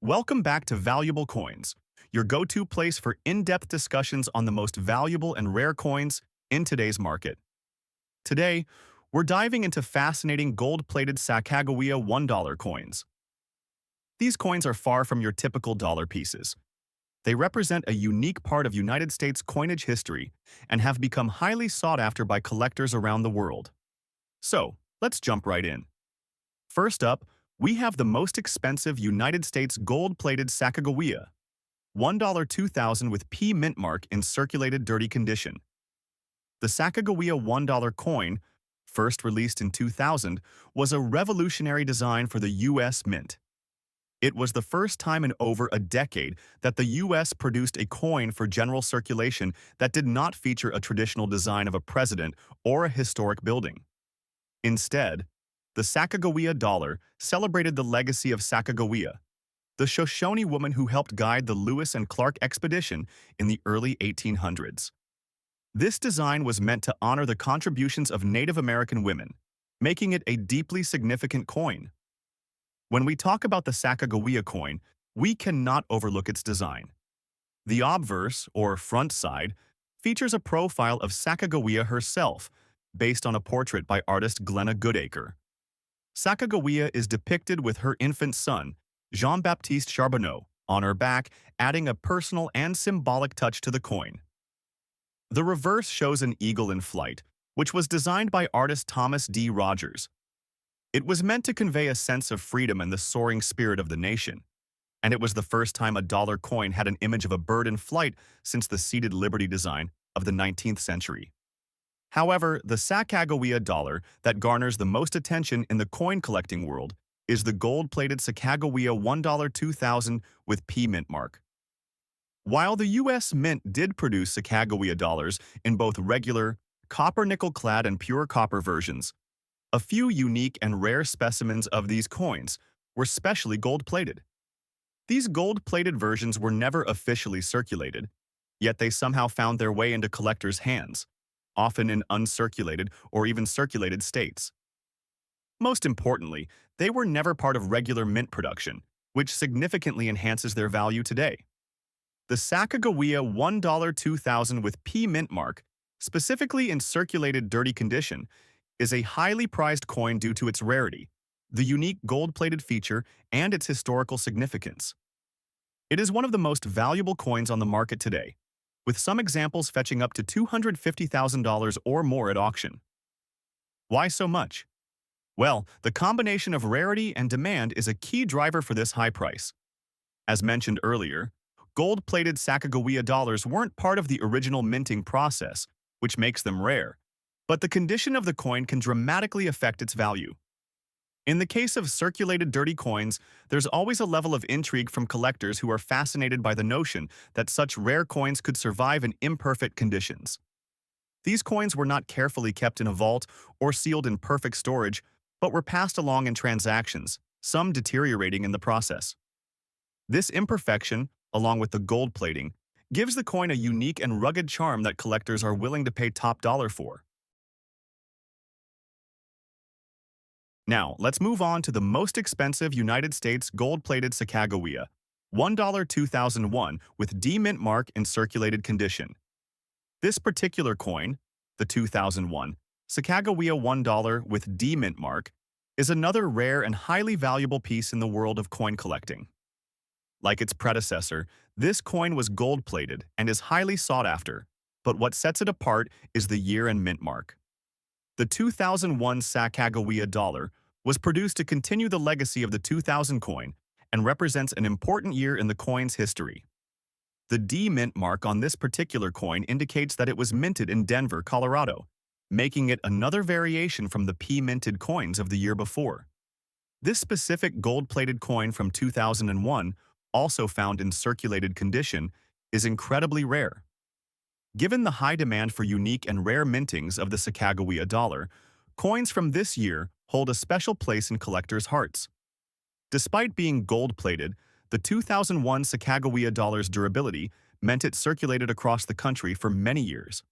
Welcome back to Valuable Coins, your go-to place for in-depth discussions on the most valuable and rare coins in today's market. Today, we're diving into fascinating gold-plated Sacagawea $1 coins. These coins are far from your typical dollar pieces. They represent a unique part of United States coinage history and have become highly sought after by collectors around the world. So, let's jump right in. First up, we have the most expensive United States gold-plated Sacagawea, $1 2000 with P mint mark in circulated dirty condition. The Sacagawea $1 coin, first released in 2000, was a revolutionary design for the U.S. Mint. It was the first time in over a decade that the U.S. produced a coin for general circulation that did not feature a traditional design of a president or a historic building. Instead, the Sacagawea Dollar celebrated the legacy of Sacagawea, the Shoshone woman who helped guide the Lewis and Clark expedition in the early 1800s. This design was meant to honor the contributions of Native American women, making it a deeply significant coin. When we talk about the Sacagawea coin, we cannot overlook its design. The obverse, or front side, features a profile of Sacagawea herself, based on a portrait by artist Glenna Goodacre. Sacagawea is depicted with her infant son, Jean-Baptiste Charbonneau, on her back, adding a personal and symbolic touch to the coin. The reverse shows an eagle in flight, which was designed by artist Thomas D. Rogers. It was meant to convey a sense of freedom and the soaring spirit of the nation, and it was the first time a dollar coin had an image of a bird in flight since the seated Liberty design of the 19th century. However, the Sacagawea dollar that garners the most attention in the coin collecting world is the gold-plated Sacagawea $1 2000 with P mint mark. While the U.S. Mint did produce Sacagawea dollars in both regular, copper-nickel-clad and pure copper versions, a few unique and rare specimens of these coins were specially gold-plated. These gold-plated versions were never officially circulated, yet they somehow found their way into collectors' hands, often in uncirculated or even circulated states. Most importantly, they were never part of regular mint production, which significantly enhances their value today. The Sacagawea $1 2000 with P mint mark, specifically in circulated dirty condition, is a highly prized coin due to its rarity, the unique gold-plated feature, and its historical significance. It is one of the most valuable coins on the market today, with some examples fetching up to $250,000 or more at auction. Why so much? Well, the combination of rarity and demand is a key driver for this high price. As mentioned earlier, gold-plated Sacagawea dollars weren't part of the original minting process, which makes them rare, but the condition of the coin can dramatically affect its value. In the case of circulated dirty coins, there's always a level of intrigue from collectors who are fascinated by the notion that such rare coins could survive in imperfect conditions. These coins were not carefully kept in a vault or sealed in perfect storage, but were passed along in transactions, some deteriorating in the process. This imperfection, along with the gold plating, gives the coin a unique and rugged charm that collectors are willing to pay top dollar for. Now, let's move on to the most expensive United States gold-plated Sacagawea, $1 2001 with D mint mark in circulated condition. This particular coin, the 2001 Sacagawea $1 with D mint mark, is another rare and highly valuable piece in the world of coin collecting. Like its predecessor, this coin was gold-plated and is highly sought after, but what sets it apart is the year and mint mark. The 2001 Sacagawea dollar was produced to continue the legacy of the 2000 coin and represents an important year in the coin's history. The D mint mark on this particular coin indicates that it was minted in Denver, Colorado, making it another variation from the P minted coins of the year before. This specific gold-plated coin from 2001, also found in circulated condition, is incredibly rare. Given the high demand for unique and rare mintings of the Sacagawea dollar, coins from this year hold a special place in collectors' hearts. Despite being gold-plated, the 2001 Sacagawea dollar's durability meant it circulated across the country for many years.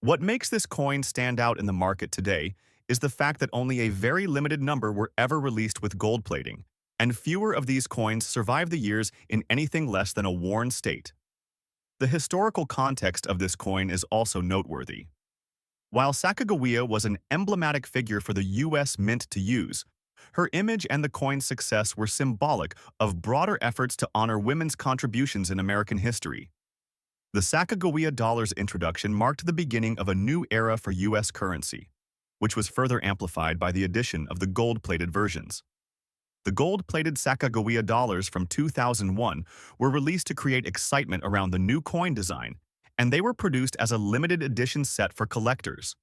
What makes this coin stand out in the market today is the fact that only a very limited number were ever released with gold plating, and fewer of these coins survive the years in anything less than a worn state. The historical context of this coin is also noteworthy. While Sacagawea was an emblematic figure for the U.S. Mint to use, her image and the coin's success were symbolic of broader efforts to honor women's contributions in American history. The Sacagawea Dollar's introduction marked the beginning of a new era for U.S. currency, which was further amplified by the addition of the gold-plated versions. The gold-plated Sacagawea Dollars from 2001 were released to create excitement around the new coin design, and they were produced as a limited edition set for collectors.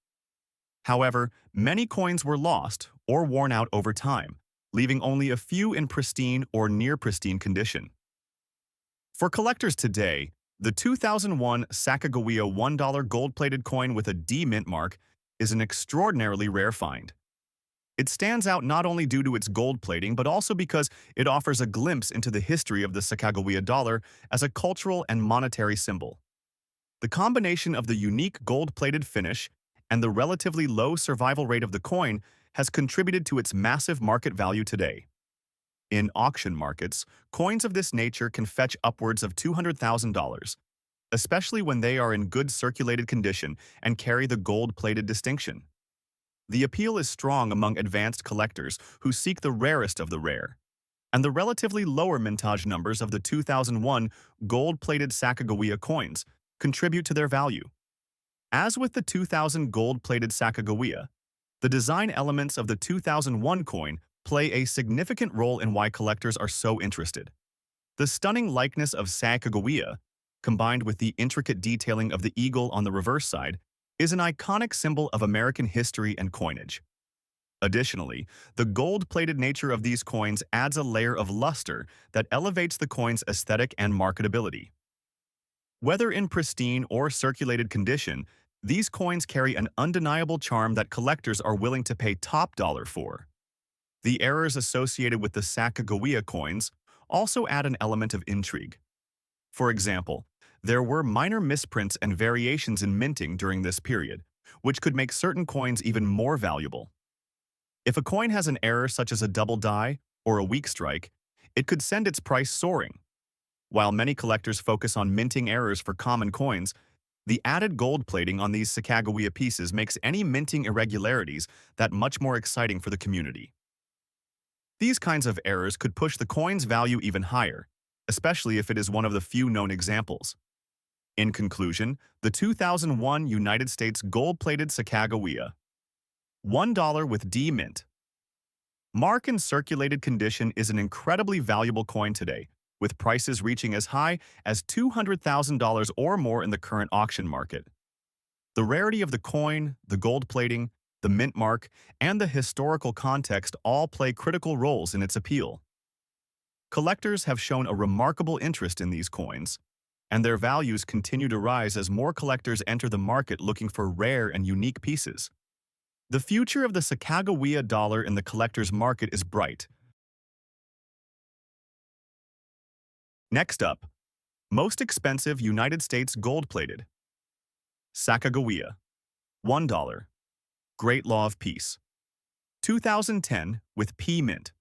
However, many coins were lost or worn out over time, leaving only a few in pristine or near-pristine condition. For collectors today, the 2001 Sacagawea $1 gold-plated coin with a D mint mark is an extraordinarily rare find. It stands out not only due to its gold plating, but also because it offers a glimpse into the history of the Sacagawea dollar as a cultural and monetary symbol. The combination of the unique gold-plated finish and the relatively low survival rate of the coin has contributed to its massive market value today. In auction markets, coins of this nature can fetch upwards of $200,000, especially when they are in good circulated condition and carry the gold-plated distinction. The appeal is strong among advanced collectors who seek the rarest of the rare, and the relatively lower mintage numbers of the 2001 gold-plated Sacagawea coins contribute to their value. As with the 2000 gold-plated Sacagawea, the design elements of the 2001 coin play a significant role in why collectors are so interested. The stunning likeness of Sacagawea, combined with the intricate detailing of the eagle on the reverse side, is an iconic symbol of American history and coinage. Additionally, the gold-plated nature of these coins adds a layer of luster that elevates the coin's aesthetic and marketability. Whether in pristine or circulated condition, these coins carry an undeniable charm that collectors are willing to pay top dollar for. The errors associated with the Sacagawea coins also add an element of intrigue. For example, there were minor misprints and variations in minting during this period, which could make certain coins even more valuable. If a coin has an error such as a double die or a weak strike, it could send its price soaring. While many collectors focus on minting errors for common coins, the added gold plating on these Sacagawea pieces makes any minting irregularities that much more exciting for the community. These kinds of errors could push the coin's value even higher, especially if it is one of the few known examples. In conclusion, the 2001 United States gold-plated Sacagawea $1 with D mint mark in circulated condition is an incredibly valuable coin today, with prices reaching as high as $200,000 or more in the current auction market. The rarity of the coin, the gold plating, the mint mark, and the historical context all play critical roles in its appeal. Collectors have shown a remarkable interest in these coins, and their values continue to rise as more collectors enter the market looking for rare and unique pieces. The future of the Sacagawea dollar in the collector's market is bright. Next up, most expensive United States gold-plated Sacagawea $1 Great Law of Peace 2010 with P mint.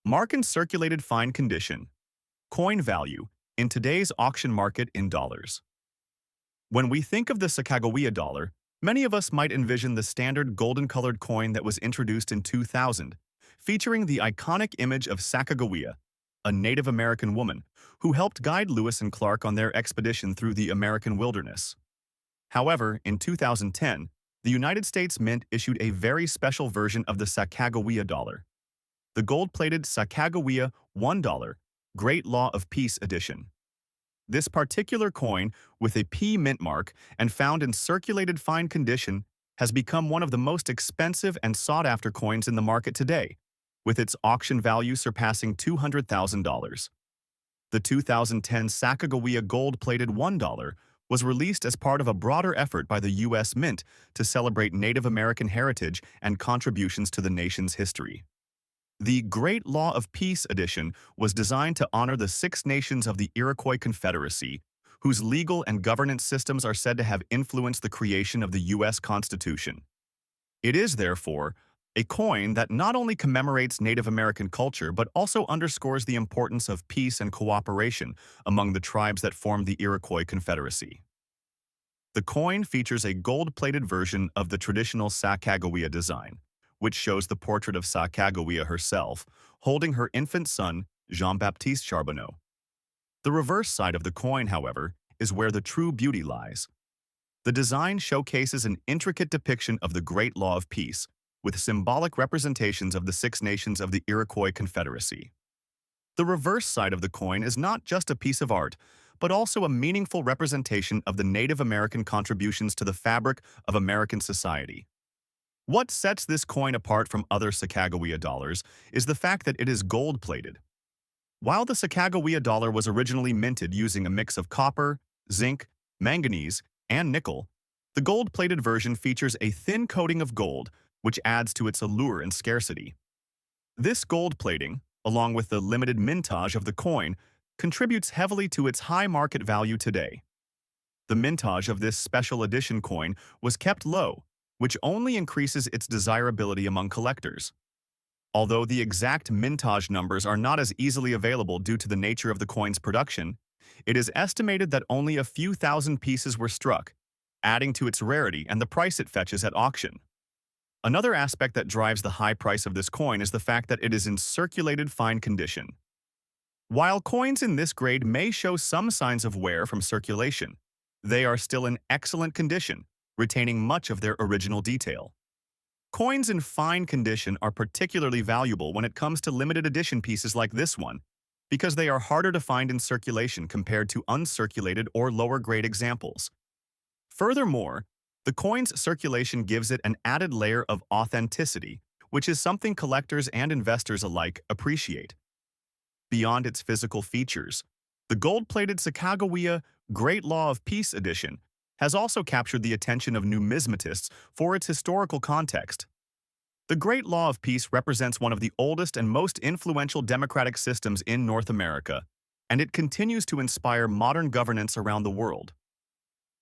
Mark in circulated fine condition. Coin value in today's auction market in dollars. When we think of the Sacagawea dollar, many of us might envision the standard golden-colored coin that was introduced in 2000, featuring the iconic image of Sacagawea, a Native American woman who helped guide Lewis and Clark on their expedition through the American wilderness. However, in 2010, the United States Mint issued a very special version of the Sacagawea dollar, the gold-plated Sacagawea $1 Great Law of Peace edition. This particular coin, with a P mint mark and found in circulated fine condition, has become one of the most expensive and sought-after coins in the market today, with its auction value surpassing $200,000. The 2010 Sacagawea gold-plated $1 was released as part of a broader effort by the U.S. Mint to celebrate Native American heritage and contributions to the nation's history. The Great Law of Peace edition was designed to honor the 6 nations of the Iroquois Confederacy, whose legal and governance systems are said to have influenced the creation of the U.S. Constitution. It is, therefore, a coin that not only commemorates Native American culture but also underscores the importance of peace and cooperation among the tribes that formed the Iroquois Confederacy. The coin features a gold-plated version of the traditional Sacagawea design, which shows the portrait of Sacagawea herself, holding her infant son, Jean-Baptiste Charbonneau. The reverse side of the coin, however, is where the true beauty lies. The design showcases an intricate depiction of the Great Law of Peace, with symbolic representations of the Six Nations of the Iroquois Confederacy. The reverse side of the coin is not just a piece of art, but also a meaningful representation of the Native American contributions to the fabric of American society. What sets this coin apart from other Sacagawea dollars is the fact that it is gold-plated. While the Sacagawea dollar was originally minted using a mix of copper, zinc, manganese, and nickel, the gold-plated version features a thin coating of gold, which adds to its allure and scarcity. This gold plating, along with the limited mintage of the coin, contributes heavily to its high market value today. The mintage of this special edition coin was kept low, which only increases its desirability among collectors. Although the exact mintage numbers are not as easily available due to the nature of the coin's production, it is estimated that only a few thousand pieces were struck, adding to its rarity and the price it fetches at auction. Another aspect that drives the high price of this coin is the fact that it is in circulated fine condition. While coins in this grade may show some signs of wear from circulation, they are still in excellent condition, retaining much of their original detail. Coins in fine condition are particularly valuable when it comes to limited edition pieces like this one, because they are harder to find in circulation compared to uncirculated or lower-grade examples. Furthermore, the coin's circulation gives it an added layer of authenticity, which is something collectors and investors alike appreciate. Beyond its physical features, the gold-plated Sacagawea Great Law of Peace edition has also captured the attention of numismatists for its historical context. The Great Law of Peace represents one of the oldest and most influential democratic systems in North America, and it continues to inspire modern governance around the world.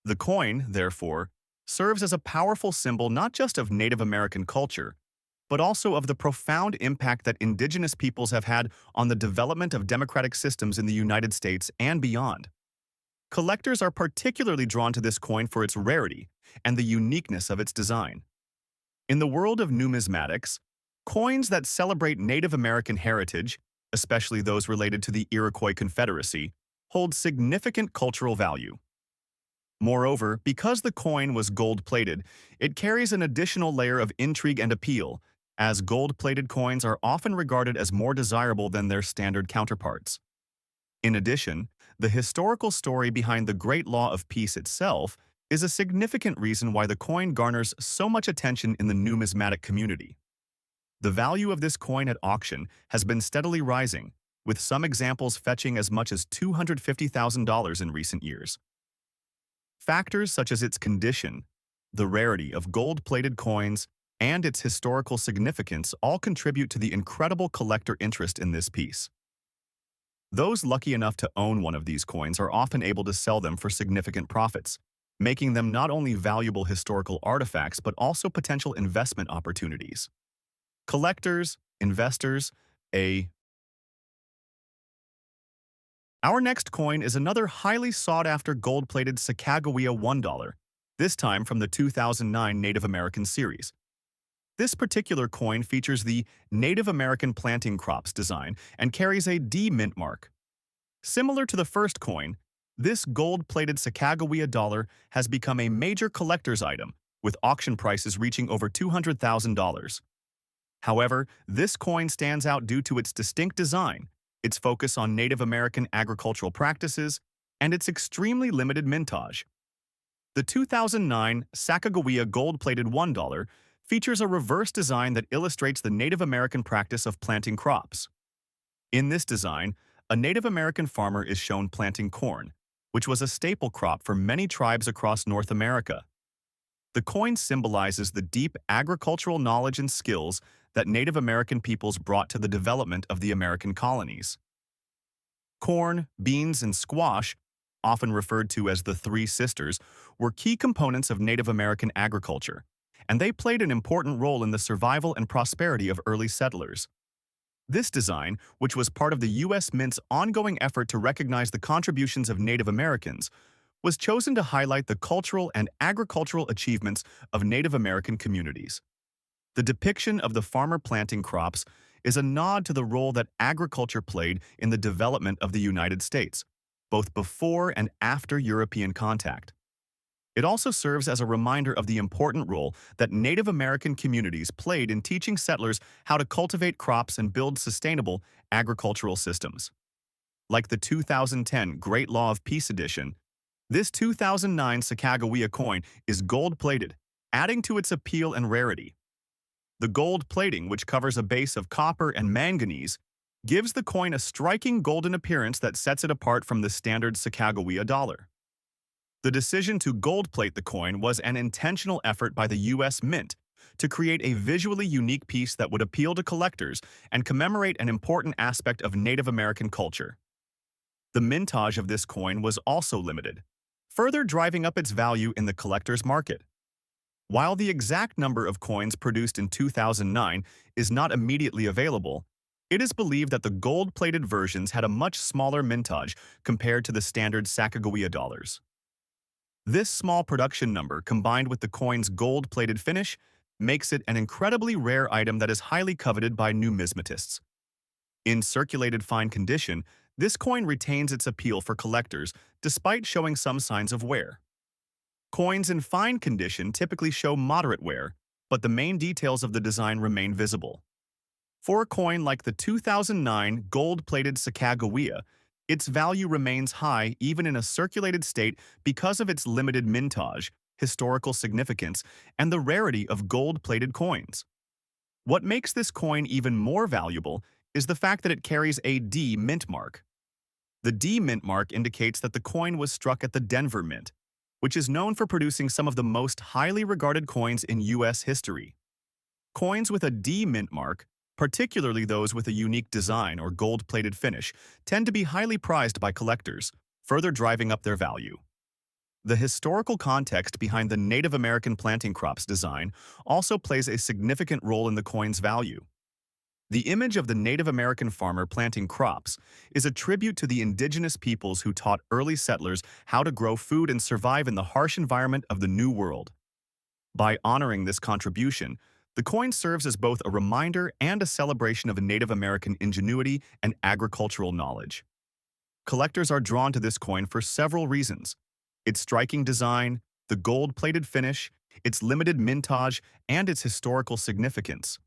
The coin, therefore, serves as a powerful symbol not just of Native American culture, but also of the profound impact that indigenous peoples have had on the development of democratic systems in the United States and beyond. Collectors are particularly drawn to this coin for its rarity and the uniqueness of its design. In the world of numismatics, coins that celebrate Native American heritage, especially those related to the Iroquois Confederacy, hold significant cultural value. Moreover, because the coin was gold-plated, it carries an additional layer of intrigue and appeal, as gold-plated coins are often regarded as more desirable than their standard counterparts. In addition, the historical story behind the Great Law of Peace itself is a significant reason why the coin garners so much attention in the numismatic community. The value of this coin at auction has been steadily rising, with some examples fetching as much as $250,000 in recent years. Factors such as its condition, the rarity of gold-plated coins, and its historical significance all contribute to the incredible collector interest in this piece. Those lucky enough to own one of these coins are often able to sell them for significant profits, making them not only valuable historical artifacts but also potential investment opportunities. Collectors, investors, Our next coin is another highly sought-after gold-plated Sacagawea $1, this time from the 2009 Native American series. This particular coin features the Native American planting crops design and carries a D mint mark. Similar to the first coin, this gold-plated Sacagawea dollar has become a major collector's item, with auction prices reaching over $200,000. However, this coin stands out due to its distinct design, its focus on Native American agricultural practices, and its extremely limited mintage. The 2009 Sacagawea gold-plated $1 features a reverse design that illustrates the Native American practice of planting crops. In this design, a Native American farmer is shown planting corn, which was a staple crop for many tribes across North America. The coin symbolizes the deep agricultural knowledge and skills that Native American peoples brought to the development of the American colonies. Corn, beans, and squash, often referred to as the Three Sisters, were key components of Native American agriculture, and they played an important role in the survival and prosperity of early settlers. This design, which was part of the U.S. Mint's ongoing effort to recognize the contributions of Native Americans, was chosen to highlight the cultural and agricultural achievements of Native American communities. The depiction of the farmer planting crops is a nod to the role that agriculture played in the development of the United States, both before and after European contact. It also serves as a reminder of the important role that Native American communities played in teaching settlers how to cultivate crops and build sustainable agricultural systems. Like the 2010 Great Law of Peace edition, this 2009 Sacagawea coin is gold-plated, adding to its appeal and rarity. The gold plating, which covers a base of copper and manganese, gives the coin a striking golden appearance that sets it apart from the standard Sacagawea dollar. The decision to gold-plate the coin was an intentional effort by the U.S. Mint to create a visually unique piece that would appeal to collectors and commemorate an important aspect of Native American culture. The mintage of this coin was also limited, further driving up its value in the collector's market. While the exact number of coins produced in 2009 is not immediately available, it is believed that the gold-plated versions had a much smaller mintage compared to the standard Sacagawea dollars. This small production number, combined with the coin's gold-plated finish, makes it an incredibly rare item that is highly coveted by numismatists. In circulated fine condition, this coin retains its appeal for collectors despite showing some signs of wear. Coins in fine condition typically show moderate wear, but the main details of the design remain visible. For a coin like the 2009 gold-plated Sacagawea, its value remains high even in a circulated state because of its limited mintage, historical significance, and the rarity of gold-plated coins. What makes this coin even more valuable is the fact that it carries a D mint mark. The D mint mark indicates that the coin was struck at the Denver Mint, which is known for producing some of the most highly regarded coins in U.S. history. Coins with a D mint mark, particularly those with a unique design or gold-plated finish, tend to be highly prized by collectors, further driving up their value. The historical context behind the Native American planting crops design also plays a significant role in the coin's value. The image of the Native American farmer planting crops is a tribute to the indigenous peoples who taught early settlers how to grow food and survive in the harsh environment of the New World. By honoring this contribution, the coin serves as both a reminder and a celebration of Native American ingenuity and agricultural knowledge. Collectors are drawn to this coin for several reasons: its striking design, the gold-plated finish, its limited mintage, and its historical significance.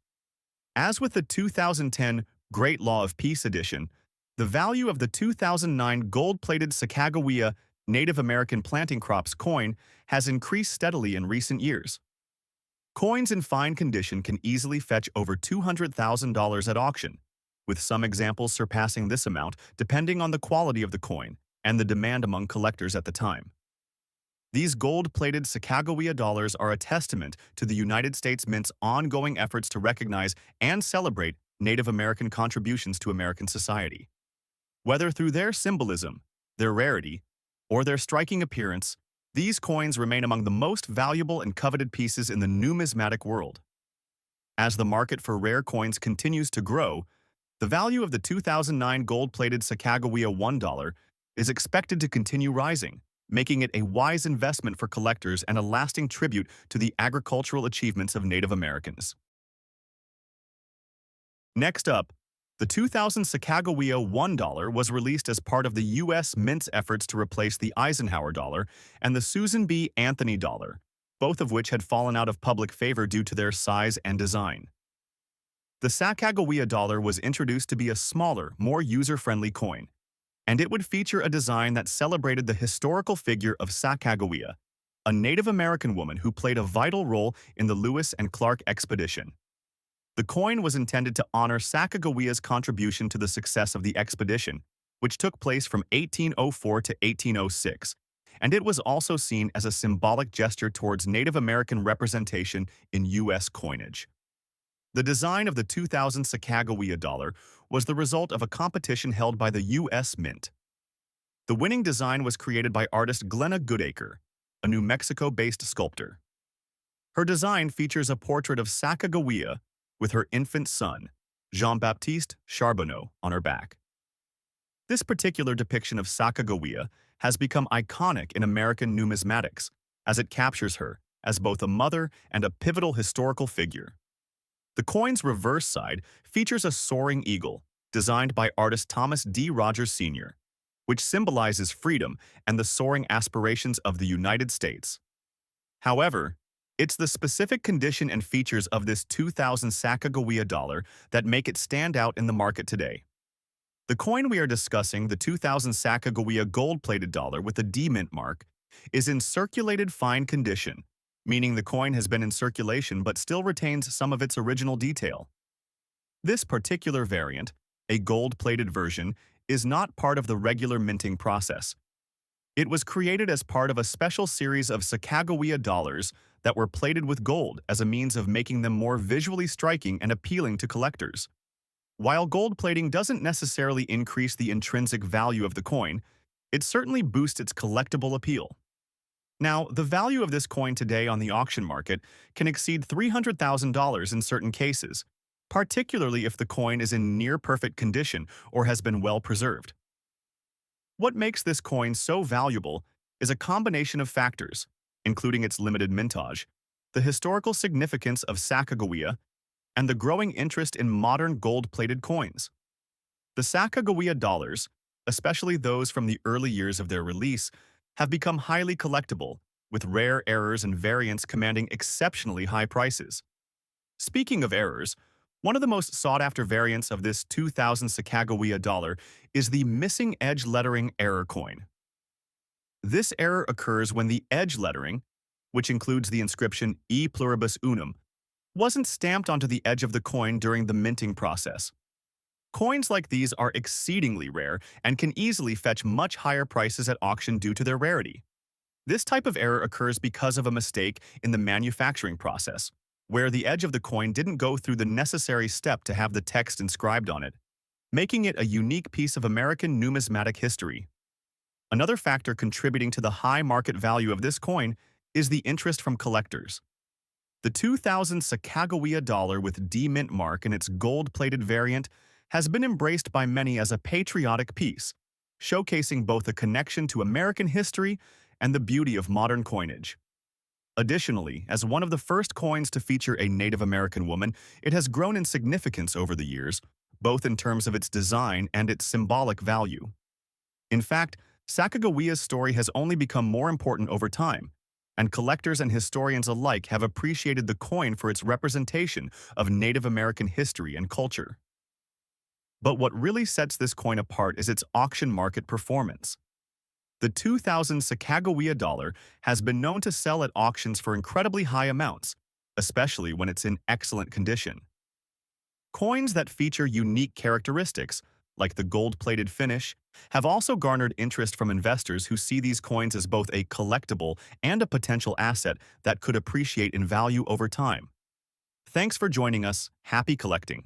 As with the 2010 Great Law of Peace edition, the value of the 2009 gold-plated Sacagawea Native American planting crops coin has increased steadily in recent years. Coins in fine condition can easily fetch over $200,000 at auction, with some examples surpassing this amount depending on the quality of the coin and the demand among collectors at the time. These gold-plated Sacagawea dollars are a testament to the United States Mint's ongoing efforts to recognize and celebrate Native American contributions to American society. Whether through their symbolism, their rarity, or their striking appearance, these coins remain among the most valuable and coveted pieces in the numismatic world. As the market for rare coins continues to grow, the value of the 2009 gold-plated Sacagawea $1 is expected to continue rising, making it a wise investment for collectors and a lasting tribute to the agricultural achievements of Native Americans. Next up, the 2000 Sacagawea $1 was released as part of the U.S. Mint's efforts to replace the Eisenhower dollar and the Susan B. Anthony dollar, both of which had fallen out of public favor due to their size and design. The Sacagawea dollar was introduced to be a smaller, more user-friendly coin, and it would feature a design that celebrated the historical figure of Sacagawea, a Native American woman who played a vital role in the Lewis and Clark expedition. The coin was intended to honor Sacagawea's contribution to the success of the expedition, which took place from 1804 to 1806, and it was also seen as a symbolic gesture towards Native American representation in U.S. coinage. The design of the 2000 Sacagawea dollar was the result of a competition held by the U.S. Mint. The winning design was created by artist Glenna Goodacre, a New Mexico-based sculptor. Her design features a portrait of Sacagawea with her infant son, Jean-Baptiste Charbonneau, on her back. This particular depiction of Sacagawea has become iconic in American numismatics, as it captures her as both a mother and a pivotal historical figure. The coin's reverse side features a soaring eagle, designed by artist Thomas D. Rogers Sr., which symbolizes freedom and the soaring aspirations of the United States. However, it's the specific condition and features of this 2000 Sacagawea dollar that make it stand out in the market today. The coin we are discussing, the 2000 Sacagawea gold-plated dollar with the D mint mark, is in circulated fine condition, meaning the coin has been in circulation but still retains some of its original detail. This particular variant, a gold-plated version, is not part of the regular minting process. It was created as part of a special series of Sacagawea dollars that were plated with gold as a means of making them more visually striking and appealing to collectors. While gold plating doesn't necessarily increase the intrinsic value of the coin, it certainly boosts its collectible appeal. Now, the value of this coin today on the auction market can exceed $300,000 in certain cases, particularly if the coin is in near-perfect condition or has been well preserved. What makes this coin so valuable is a combination of factors, including its limited mintage, the historical significance of Sacagawea, and the growing interest in modern gold-plated coins. The Sacagawea dollars, especially those from the early years of their release, have become highly collectible, with rare errors and variants commanding exceptionally high prices. Speaking of errors, one of the most sought-after variants of this 2000 Sacagawea dollar is the missing edge lettering error coin. This error occurs when the edge lettering, which includes the inscription E pluribus unum, wasn't stamped onto the edge of the coin during the minting process. Coins like these are exceedingly rare and can easily fetch much higher prices at auction due to their rarity. This type of error occurs because of a mistake in the manufacturing process, where the edge of the coin didn't go through the necessary step to have the text inscribed on it, making it a unique piece of American numismatic history. Another factor contributing to the high market value of this coin is the interest from collectors. The 2000 Sacagawea dollar with D mint mark in its gold-plated variant has been embraced by many as a patriotic piece, showcasing both a connection to American history and the beauty of modern coinage. Additionally, as one of the first coins to feature a Native American woman, it has grown in significance over the years, both in terms of its design and its symbolic value. In fact, Sacagawea's story has only become more important over time, and collectors and historians alike have appreciated the coin for its representation of Native American history and culture. But what really sets this coin apart is its auction market performance. The 2000 Sacagawea dollar has been known to sell at auctions for incredibly high amounts, especially when it's in excellent condition. Coins that feature unique characteristics, like the gold-plated finish, have also garnered interest from investors who see these coins as both a collectible and a potential asset that could appreciate in value over time. Thanks for joining us. Happy collecting!